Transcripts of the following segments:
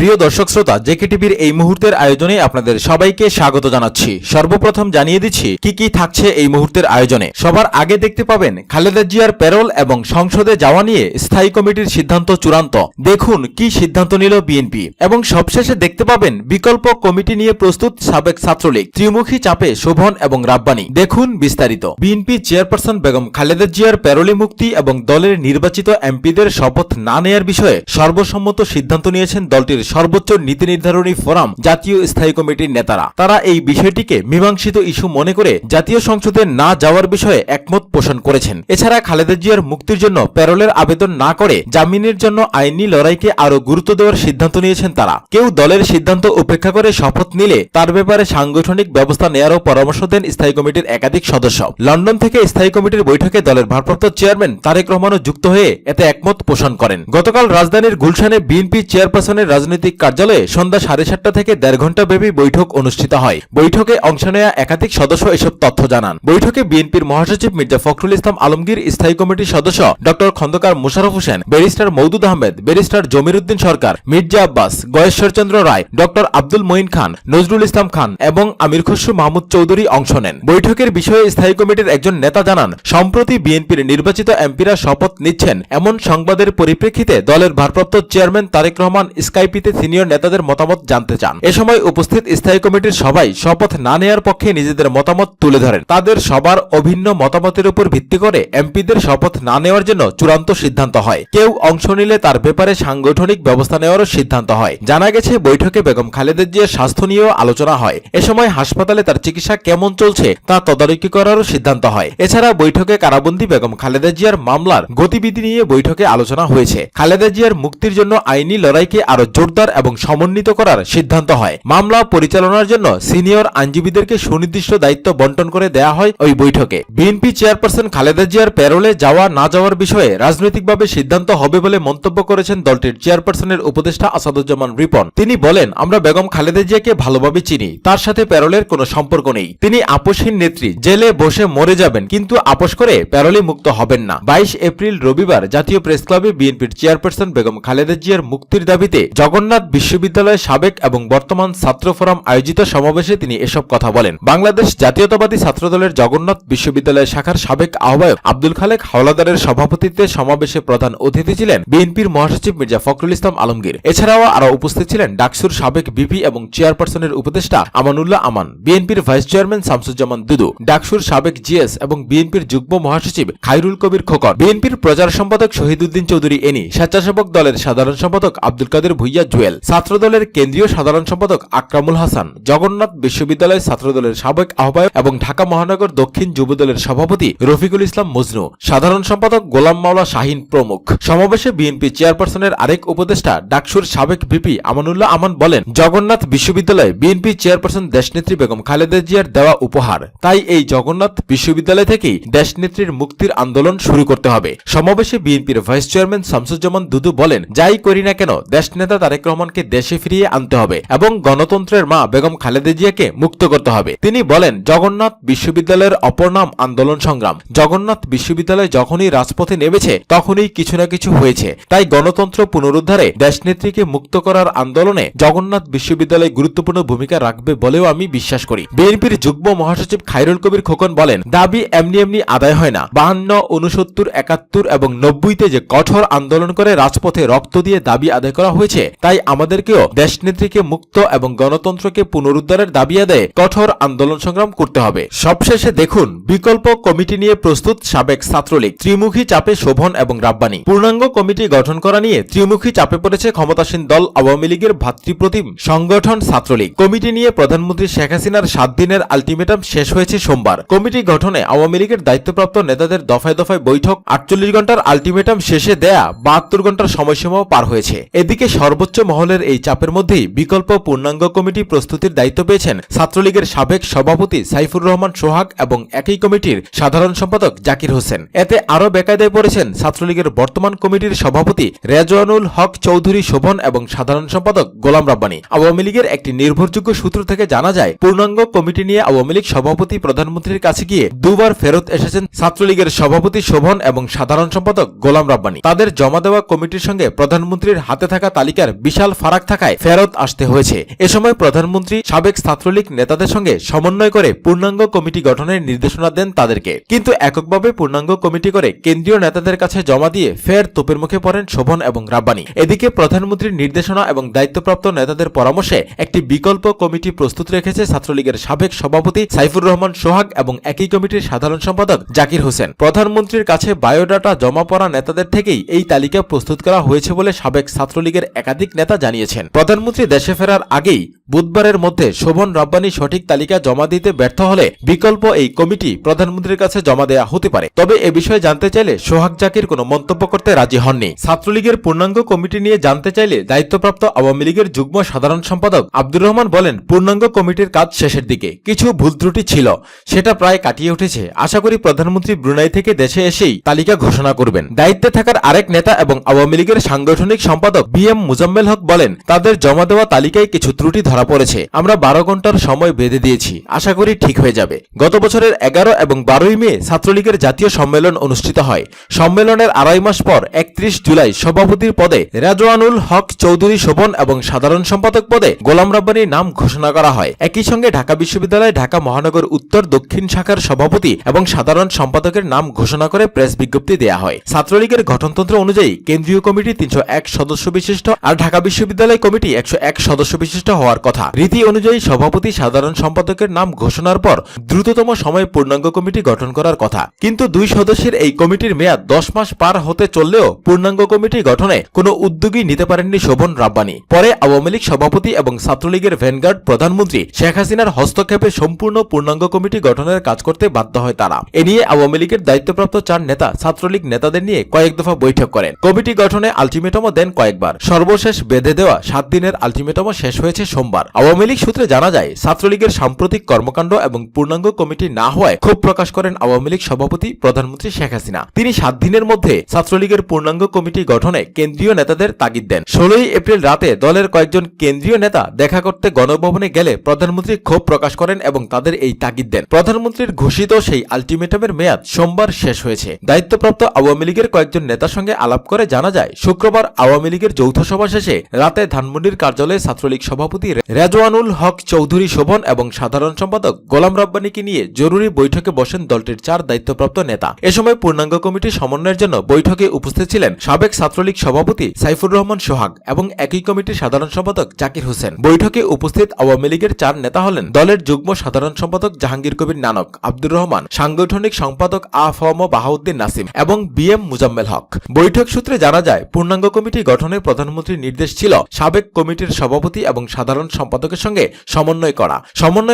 প্রিয় দর্শক শ্রোতা, জেকে টিভির এই মুহূর্তের আয়োজনে আপনাদের সবাইকে স্বাগত জানাচ্ছি। সর্বপ্রথম জানিয়ে দিচ্ছি কি কি থাকছে এই মুহূর্তের আয়োজনে। সবার আগে দেখতে পাবেন খালেদা জিয়ার প্যারোল এবং সংসদে যাওয়া নিয়ে স্থায়ী কমিটির সিদ্ধান্ত চূড়ান্ত। দেখুন কি সিদ্ধান্ত নিল বিএনপি। এবং সবশেষে দেখতে পাবেন বিকল্প কমিটি নিয়ে প্রস্তুত সাবেক ছাত্রলীগ, ত্রিমুখী চাপে শোভন এবং রাব্বানী। দেখুন বিস্তারিত। বিএনপি চেয়ারপারসন বেগম খালেদা জিয়ার প্যারোলে মুক্তি এবং দলের নির্বাচিত এমপিদের শপথ না নেয়ার বিষয়ে সর্বসম্মত সিদ্ধান্ত নিয়েছেন দলটির সর্বোচ্চ নীতি নির্ধারণী ফোরাম জাতীয় স্থায়ী কমিটির নেতারা। তারা এই বিষয়টিকে মীমাংসিত ইস্যু মনে করে জাতীয় সংসদে না যাওয়ার বিষয়ে একমত পোষণ করেছেন। এছাড়া খালেদা জিয়ার মুক্তির জন্য প্যারোলের আবেদন না করে জামিনের জন্য আইনি লড়াইকে আরো গুরুত্ব দেওয়ার সিদ্ধান্ত নিয়েছেন তারা। কেউ দলের সিদ্ধান্ত উপেক্ষা করে শপথ নিলে তার ব্যাপারে সাংগঠনিক ব্যবস্থা নেয়ারও পরামর্শ দেন স্থায়ী কমিটির একাধিক সদস্য। লন্ডন থেকে স্থায়ী কমিটির বৈঠকে দলের ভারপ্রাপ্ত চেয়ারম্যান তারেক রহমানও যুক্ত হয়ে এতে একমত পোষণ করেন। গতকাল রাজধানীর গুলশানে বিএনপি চেয়ারপারসনের রাজনৈতিক কার্যালয়ে সন্ধ্যা 7:30 থেকে 1.5 ঘণ্টা ব্যাপী বৈঠক অনুষ্ঠিত হয়। বৈঠকে অংশ নেয়া একাধিক সদস্য এসব তথ্য জানান। বৈঠকে বিএনপির মহাসচিব মির্জা ফখরুল ইসলাম আলমগীর, স্থায়ী কমিটির সদস্য doctor Khandakar Mosharraf Hossain, barrister Moudud Ahmed, barrister Jamir Uddin Sarkar, Mirza Abbas, Gayeshwar Chandra Roy, doctor Abdul Moyeen Khan, Nazrul Islam Khan এবং আমির খসরু মাহমুদ চৌধুরী অংশ নেন। বৈঠকের বিষয়ে স্থায়ী কমিটির একজন নেতা জানান, সম্প্রতি বিএনপির নির্বাচিত এমপিরা শপথ নিচ্ছেন এমন সংবাদের পরিপ্রেক্ষিতে দলের ভারপ্রাপ্ত চেয়ারম্যান তারেক রহমান স্কাইপিতে সিনিয়র নেতাদের মতামত জানতে চান। এ সময় উপস্থিত স্থায়ী কমিটির সবাই শপথ না নেয়ার পক্ষে নিজেদের মতামত তুলে ধরেন। তাদের সবার অভিন্ন মতামতের উপর ভিত্তি করে এমপিদের শপথ না নেওয়ার জন্য চূড়ান্ত সিদ্ধান্ত হয়। কেউ অংশ নিলে তার ব্যাপারে সাংগঠনিক ব্যবস্থা নেওয়ারও সিদ্ধান্ত হয়। জানা গেছে বৈঠকে বেগম খালেদা জিয়ার স্বাস্থ্য নিয়েও আলোচনা হয়। এ সময় হাসপাতালে তার চিকিৎসা কেমন চলছে তা তদারকি করারও সিদ্ধান্ত হয়। এছাড়া বৈঠকে কারাবন্দী বেগম খালেদা জিয়ার মামলার গতিবিধি নিয়ে বৈঠকে আলোচনা হয়েছে। খালেদা জিয়ার মুক্তির জন্য আইনি লড়াইকে আরো জোরদার এবং সমন্বিত করার সিদ্ধান্ত হয়। মামলা পরিচালনার জন্য সিনিয়র আইনজীবীদেরকে সুনির্দিষ্ট দায়িত্ব বন্টন করে দেয়া হয় ওই বৈঠকে। বিএনপি চেয়ারপারসন খালেদা জিয়ার প্যারোলে যাওয়া না যাওয়ার বিষয়ে রাজনৈতিকভাবে সিদ্ধান্ত হবে বলে মন্তব্য করেছেন দলটির চেয়ারপারসনের উপদেষ্টা আসাদুজ্জামান রিপন। তিনি বলেন, আমরা বেগম খালেদা জিয়াকে ভালোভাবে চিনি, তার সাথে প্যারোলের কোনো সম্পর্ক নেই। তিনি আপোষহীন নেত্রী, জেলে বসে মরে যাবেন কিন্তু আপোষ করে প্যারোলে মুক্ত হবেন না। 22 এপ্রিল রবিবার জাতীয় প্রেস ক্লাবে বিএনপির চেয়ারপারসন বেগম খালেদা জিয়ার মুক্তির দাবিতে জগন্নাথ বিশ্ববিদ্যালয়ের সাবেক এবং বর্তমান ছাত্র ফোরাম আয়োজিত সমাবেশে তিনি এসব কথা বলেন। বাংলাদেশ জাতীয়তাবাদী ছাত্রদলের জগন্নাথ বিশ্ববিদ্যালয় শাখার সাবেক আহ্বায়ক আব্দুল খালেক হাওলাদারের সভাপতিত্বে সমাবেশে প্রধান অতিথি ছিলেন বিএনপির মহাসচিব মির্জা ফখরুল ইসলাম আলমগীর। এছাড়াও আরো উপস্থিত ছিলেন ডাকসুর সাবেক ভিপি এবং চেয়ারপারসনের উপদেষ্টা আমানুল্লাহ আমান, বিএনপির ভাইস চেয়ারম্যান শামসুজ্জামান দুদু, ডাকসুর সাবেক জিএস এবং বিএনপির যুগ্ম মহাসচিব খায়রুল কবির খোকন, বিএনপির প্রচার সম্পাদক শহীদউদ্দিন চৌধুরী এনি, স্বেচ্ছাসেবক দলের সাধারণ সম্পাদক আব্দুল কাদের ভুইয়া জুয়েল, ছাত্রদলের কেন্দ্রীয় সাধারণ সম্পাদক আকরামুল হাসান, জগন্নাথ বিশ্ববিদ্যালয় ছাত্রদলের সাবেক আহ্বায়ক এবং ঢাকা মহানগর দক্ষিণ যুবদলের সভাপতি রফিকুল ইসলাম মজনু, সাধারণ সম্পাদক গোলাম মাওলা শাহিন প্রমুখ। সমাবেশে বিএনপি চেয়ারপারসনের আরেক উপদেষ্টা ডাকসুর সাবেক ভিপি আমানুল্লাহ আমান বলেন, জগন্নাথ বিশ্ববিদ্যালয় বিএনপি চেয়ারপারসন দেশনেত্রী বেগম খালেদা জিয়ার দেওয়া উপহার, তাই এই জগন্নাথ বিশ্ববিদ্যালয় থেকেই দেশনেত্রীর মুক্তির আন্দোলন শুরু করতে হবে। সমাবেশে বিএনপির ভাইস চেয়ারম্যান শামসুজ্জামান দুদু বলেন, যাই করি না কেন দেশনেতা তারেক রহমানকে দেশে ফিরিয়ে আনতে হবে এবং গণতন্ত্রের মা বেগম খালেদা জিয়াকে মুক্ত করতে হবে। তিনি বলেন, জগন্নাথ বিশ্ববিদ্যালয়ের অপর নাম আন্দোলন সংগ্রাম। জগন্নাথ বিশ্ববিদ্যালয় যখনই রাজপথে নেমেছে তখনই কিছু না কিছু হয়েছে, তাই গণতন্ত্র পুনরুদ্ধারে দেশনেত্রীকে মুক্ত করার আন্দোলনে জগন্নাথ বিশ্ববিদ্যালয় গুরুত্বপূর্ণ ভূমিকা রাখবে বলেও আমি বিশ্বাস করি। বিএনপির যুগ্ম মহাসচিব খায়রুল কবির খোকন বলেন, দাবি এমনি এমনি আদায় হয় না। 52, 69, 71 এবং 90-তে যে কঠোর আন্দোলন করে রাজপথে রক্ত দিয়ে দাবি আদায় করা হয়েছে, তাই আমাদেরকেও দেশনেত্রীকে মুক্ত এবং গণতন্ত্রকে পুনরুদ্ধারের দাবি আদায়ে কঠোর আন্দোলন সংগ্রাম করতে হবে। সবশেষে দেখুন বিকল্প কমিটি নিয়ে প্রস্তুত সাবেক ছাত্রলীগ, ত্রিমুখী চাপে শোভন এবং রাব্বানী। পূর্ণাঙ্গ কমিটি গঠন করা নিয়ে ত্রিমুখী চাপে পড়েছে ক্ষমতাসীন দল আওয়ামী লীগের ভাতৃপ্রতিম সংগঠন ছাত্রলীগ। কমিটি নিয়ে প্রধানমন্ত্রী শেখ হাসিনার 7 দিনের আলটিমেটাম শেষ হয়েছে সোমবার। কমিটি গঠনে আওয়ামী লীগের দায়িত্বপ্রাপ্ত নেতাদের দফায় দফায় বৈঠক, 48 ঘন্টার আলটিমেটাম শেষে দেয়া 72 ঘন্টার সময়সীমাও পার হয়েছে। এদিকে সর্বোচ্চ মহলের এই চাপের মধ্যেই বিকল্প পূর্ণাঙ্গ কমিটি প্রস্তুতির দায়িত্ব পেয়েছেন ছাত্রলীগের সাবেক সভাপতি সাইফুর রহমান সোহাগ এবং একই কমিটির সাধারণ সম্পাদক জাকির হোসেন। এতে আরও বেকায়দায় পড়েছেন ছাত্রলীগের বর্তমান কমিটির সভাপতি রেজওয়ানুল হক চৌধুরী শোভন এবং সাধারণ সম্পাদক গোলাম রাব্বানী। আওয়ামী লীগের একটি নির্ভরযোগ্য সূত্র থেকে জানা যায়, পূর্ণাঙ্গ কমিটি নিয়ে আওয়ামী লীগ সভাপতি প্রধানমন্ত্রীর কাছে গিয়ে দুবার ফেরত এসেছেন ছাত্রলীগের সভাপতি শোভন এবং সাধারণ সম্পাদক গোলাম রাব্বানী। তাদের জমা দেওয়া কমিটির সঙ্গে প্রধানমন্ত্রীর হাতে থাকা তালিকার বিশাল ফারাক থাকায় ফেরত আসতে হয়েছে। এ সময় প্রধানমন্ত্রী সাবেক ছাত্রলীগ নেতাদের সঙ্গে সমন্বয় করে পূর্ণাঙ্গ কমিটি গঠনের নির্দেশনা দেন তাদেরকে, কিন্তু এককভাবে পূর্ণাঙ্গ কমিটি করে কেন্দ্রীয় নেতাদের কাছে জমা দিয়ে ফের তোপের মুখে পড়েন শোভন এবং রাব্বানী। এদিকে প্রধানমন্ত্রীর নির্দেশনা এবং দায়িত্বপ্রাপ্ত নেতাদের পরামর্শে একটি বিকল্প কমিটি প্রস্তুত রেখেছে ছাত্রলীগের সাবেক সভাপতি সাইফুর রহমান সোহাগ এবং একই কমিটির সাধারণ সম্পাদক জাকির হোসেন। প্রধানমন্ত্রীর কাছে বায়োডাটা জমা পড়া নেতাদের থেকেই এই তালিকা প্রস্তুত করা হয়েছে বলে সাবেক ছাত্রলীগের একাধিক নেতা জানিয়েছেন। প্রধানমন্ত্রী দেশে ফেরার আগেই বুধবারের মধ্যে শোভন রাব্বানী সঠিক তালিকা জমা দিতে ব্যর্থ হলে বিকল্প এই কমিটি প্রধানমন্ত্রীর কাছে জমা দেয়া হতে পারে। তবে এ বিষয়ে জানতে চাইলে সোহাগ জাকির কোনো মন্তব্য করতে রাজি হননি। ছাত্রলীগের পূর্ণাঙ্গ কমিটি নিয়ে জানতে চাইলে দায়িত্বপ্রাপ্ত আওয়ামী লীগের যুগ্ম সাধারণ সম্পাদক আব্দুর রহমান বলেন, পূর্ণাঙ্গ কমিটির কাজ শেষের দিকে, কিছু ভুল ত্রুটি ছিল, সেটা প্রায় কাটিয়ে উঠেছে। আশা করি প্রধানমন্ত্রী ব্রুনাই থেকে দেশে এসেই তালিকা ঘোষণা করবেন। দায়িত্বে থাকার আরেক নেতা এবং আওয়ামী লীগের সাংগঠনিক সম্পাদক BM মুজাম্মেল হক বলেন, তাদের জমা দেওয়া তালিকায় কিছু ত্রুটি ধরা পড়েছে। আমরা 12 ঘন্টার সময় বেঁধে দিয়েছি, আশা করি ঠিক হয়ে যাবে। গত বছরের 11 এবং 12 মে ছাত্রলীগের জাতীয় সম্মেলন অনুষ্ঠিত হয়। সম্মেলনের আড়াই মাস পর 31 জুলাই সভাপতির পদে রেজওয়ানুল হক চৌধুরী শোভন এবং সাধারণ সম্পাদক পদে গোলাম রাব্বানীর নাম ঘোষণা করা হয়। একই সঙ্গে ঢাকা বিশ্ববিদ্যালয় ঢাকা মহানগর উত্তর দক্ষিণ শাখার সভাপতি এবং সাধারণ সম্পাদকের নাম ঘোষণা করে প্রেস বিজ্ঞপ্তি দেয়া হয়। ছাত্রলীগের গঠনতন্ত্র অনুযায়ী কেন্দ্রীয় কমিটি 301 সদস্য বিশিষ্ট আর ঢাকা বিশ্ববিদ্যালয় কমিটি 101 সদস্য বিশিষ্ট হওয়ার কথা। রীতি অনুযায়ী সভাপতি সাধারণ সম্পাদকের নাম ঘোষণার পর দ্রুততম সময়ে পূর্ণাঙ্গ কমিটি গঠন করার কথা, কিন্তু 2 সদস্যের এই কমিটির মেয়াদ 10 মাস পার হতে চললেও পূর্ণাঙ্গ কমিটি গঠনে কোনো উদ্যোগই নিতে পারেননি শোভন রাব্বানী। পরে আওয়ামী লীগ সভাপতি এবং ছাত্রলীগের ভ্যানগার্ড প্রধানমন্ত্রী শেখ হাসিনার হস্তক্ষেপে সম্পূর্ণ পূর্ণাঙ্গ কমিটি গঠনের কাজ করতে বাধ্য হয় তারা। এ নিয়ে আওয়ামী লীগের দায়িত্বপ্রাপ্ত 4 নেতা ছাত্রলীগ নেতাদের নিয়ে কয়েক দফা বৈঠক করেন। কমিটি গঠনে আলটিমেটামও দেন কয়েকবার। সর্বশেষ বেঁধে দেওয়া 7 দিনের আলটিমেটাম শেষ হয়েছে সোমবার। আওয়ামী লীগ সূত্রে জানা যায়, ছাত্রলীগের সাম্প্রতিক কর্মকাণ্ড এবং পূর্ণাঙ্গ কমিটি না হওয়ায় ক্ষোভ প্রকাশ করেন আওয়ামী লীগ সভাপতি প্রধানমন্ত্রী শেখ হাসিনা। তিনি 7 দিনের মধ্যে ছাত্রলীগের পূর্ণাঙ্গ কমিটি গঠনে কেন্দ্রীয় নেতাদের তাগিদ দেন। 16 এপ্রিল রাতে দলের কয়েকজন কেন্দ্রীয় নেতা দেখা করতে গণভবনে গেলে প্রধানমন্ত্রী ক্ষোভ প্রকাশ করেন এবং তাদের এই তাগিদ দেন। প্রধানমন্ত্রীর ঘোষিত সেই আলটিমেটামের মেয়াদ সোমবার শেষ হয়েছে। দায়িত্বপ্রাপ্ত আওয়ামী লীগের কয়েকজন নেতার সঙ্গে আলাপ করে জানা যায়, শুক্রবার আওয়ামী লীগের যৌথ সভা শেষে রাতে ধানমন্ডির কার্যালয়ে ছাত্রলীগ সভাপতি রেজওয়ানুল হক চৌধুরী শোভন এবং সাধারণ সম্পাদক গোলাম রাব্বানীকে নিয়ে জরুরি বৈঠকে বসেন দলটির 4 দায়িত্বপ্রাপ্ত নেতা। এ সময় পূর্ণাঙ্গ কমিটি সমন্বয়ের জন্য বৈঠকে উপস্থিত ছিলেন সাবেক ছাত্রলীগ সভাপতি সাইফুর রহমান সোহাগ এবং একই কমিটির সাধারণ সম্পাদক জাকির হোসেন। বৈঠকে উপস্থিত আওয়ামী লীগের 4 নেতা হলেন দলের যুগ্ম সাধারণ সম্পাদক জাহাঙ্গীর কবির নানক, আব্দুর রহমান, সাংগঠনিক সম্পাদক আফম বাহাউদ্দিন নাসিম এবং BM মুজাম্মেল হক। বৈঠক সূত্রে জানা যায়, পূর্ণাঙ্গ কমিটি গঠনে প্রধানমন্ত্রীর নির্দেশ ছিল সাবেক কমিটির সভাপতি এবং সাধারণ সম্পাদকের সঙ্গে সমন্বয়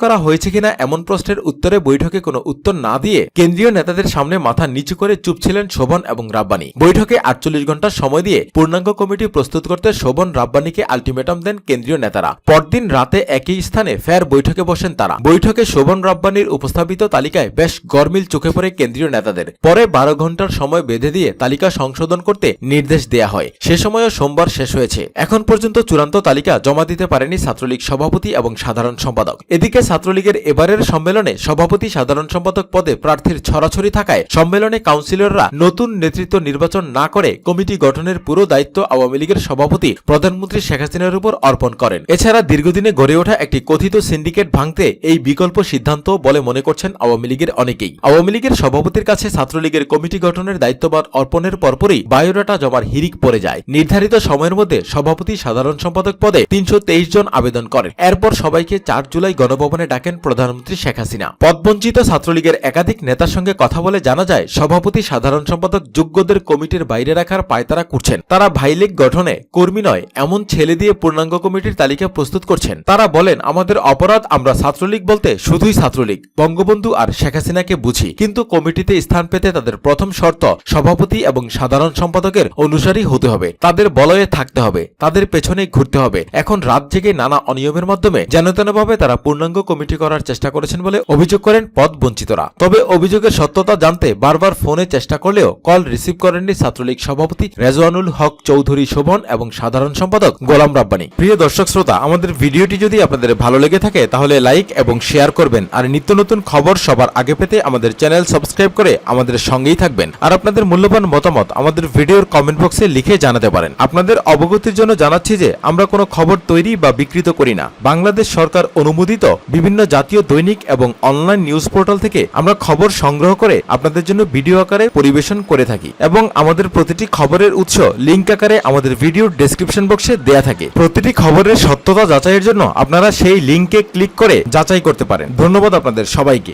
করা হয়েছে কিনা এমন প্রশ্নের উত্তরে বৈঠকে কোনো উত্তর না দিয়ে কেন্দ্রীয় নেতাদের সামনে মাথা নিচু করে চুপ ছিলেন শোভন এবং রাব্বানী। বৈঠকে 48 ঘন্টা সময় দিয়ে পূর্ণাঙ্গ কমিটি প্রস্তুত করতে শোভন রাব্বানীকে আলটিমেটাম দেন কেন্দ্রীয় নেতারা। পরদিন রাতে একই স্থানে ফের বৈঠকে বসেন তারা। বৈঠকে শোভন রাব্বানীর উপস্থাপিত তালিকায় বেশ গরমিল চোখে পড়ে কেন্দ্রীয় নেতাদের। পরে 12 ঘন্টার সময় বেঁধে দিয়ে তালিকা সংশোধন করতে নির্দেশ দেয়া হয়। সে সময়ও সোমবার শেষ হয়েছে। এখন পর্যন্ত চূড়ান্ত তালিকা জমা দিতে পারেনি ছাত্রলীগ সভাপতি এবং সাধারণ সম্পাদক। এদিকে ছাত্রলীগের এবারের সম্মেলনে সভাপতি সাধারণ সম্পাদক পদে প্রার্থীর ছড়াছড়ি থাকায় সম্মেলনে কাউন্সিলররা নতুন নেতৃত্ব নির্বাচন না করে কমিটি গঠনের পুরো দায়িত্ব আওয়ামী লীগের সভাপতি প্রধানমন্ত্রী শেখ হাসিনার উপর অর্পণ করেন। এছাড়া দীর্ঘদিনে গড়ে ওঠা একটি কথিত সিন্ডিকেট ভাঙতে এই বিকল্প সিদ্ধান্ত বলে মনে করছেন আওয়ামী লীগের অনেকেই। আওয়ামী লীগের সভাপতির কাছে ছাত্রলীগের কমিটি গঠনের দায়িত্বভার অর্পণের পরপরই বায়োডাটা জমার হিড়িক পড়ে যায়। নির্ধারিত সময়ের মধ্যে সভাপতি সাধারণ সম্পাদক পদে 323 জন আবেদন করেন। এরপর সবাইকে 4 জুলাই গণভবনে ডাকেন প্রধানমন্ত্রী শেখ হাসিনা। পদবঞ্চিত ছাত্রলীগের একাধিক নেতার সঙ্গে কথা বলে জানা যায়, সভাপতি সাধারণ সম্পাদক যোগ্যদের কমিটির বাইরে রাখার পায়তারা করছেন। তারা ভাই লীগ গঠনে কর্মী নয় এমন ছেলে দিয়ে পূর্ণাঙ্গ কমিটির তালিকা প্রস্তুত করছেন। তারা বলেন, আমাদের অপরাধ, আমরা ছাত্রলীগ বলতে শুধুই ছাত্রলীগ, বঙ্গবন্ধু আর শেখ হাসিনাকে বুঝি, কিন্তু কমিটিতে স্থান পেতে তাদের প্রথম শর্ত সভাপতি এবং সাধারণ সম্পাদকের অনুসারী হতে হবে, তাদের বলয়ে থাকতে হবে, তাদের পেছনে ঘুরতে হবে। এখন রাত জেগে নানা অনিয়মের মাধ্যমে যেনতেনভাবে তারা পূর্ণাঙ্গ কমিটি করার চেষ্টা করেছেন বলে অভিযোগ করেন পদ বঞ্চিতরা। তবে অভিযোগের সত্যতা জানতে বারবার ফোনে চেষ্টা করলেও কল রিসিভ করেননি ছাত্রলীগ সভাপতি রেজওয়ানুল হক চৌধুরী শোভন এবং সাধারণ সম্পাদক গোলাম রাব্বানী। প্রিয় দর্শক শ্রোতা, আমাদের ভিডিওটি যদি আপনাদের ভালো লেগে থাকে তাহলে লাইক এবং শেয়ার করবেন, আর নিত্য নতুন খবর সবার আগে পেতে আমাদের চ্যানেল সাবস্ক্রাইব করে আমাদের সঙ্গেই থাকবেন। আর আপনাদের মূল্যবান মতামত আমাদের ভিডিওর কমেন্ট বক্সে লিখে জানাতে পারেন। আপনাদের অবগতির জন্য জানাচ্ছি যে আমরা কোনো খবর তৈরি বা বিকৃত করি না। বাংলাদেশ সরকার অনুমোদিত বিভিন্ন জাতীয় দৈনিক এবং অনলাইন নিউজ পোর্টাল থেকে আমরা খবর সংগ্রহ করে আপনাদের জন্য ভিডিও আকারে পরিবেশন করে থাকি এবং আমাদের প্রতিটি খবরের উৎস লিংক আকারে আমাদের ভিডিওর ডেসক্রিপশন বক্সে দেয়া থাকে। প্রতিটি খবরের সত্যতা যাচাইয়ের জন্য আপনারা সেই লিংকে ক্লিক করে যাচাই করতে পারেন। ধন্যবাদ আপনাদের সবাইকে।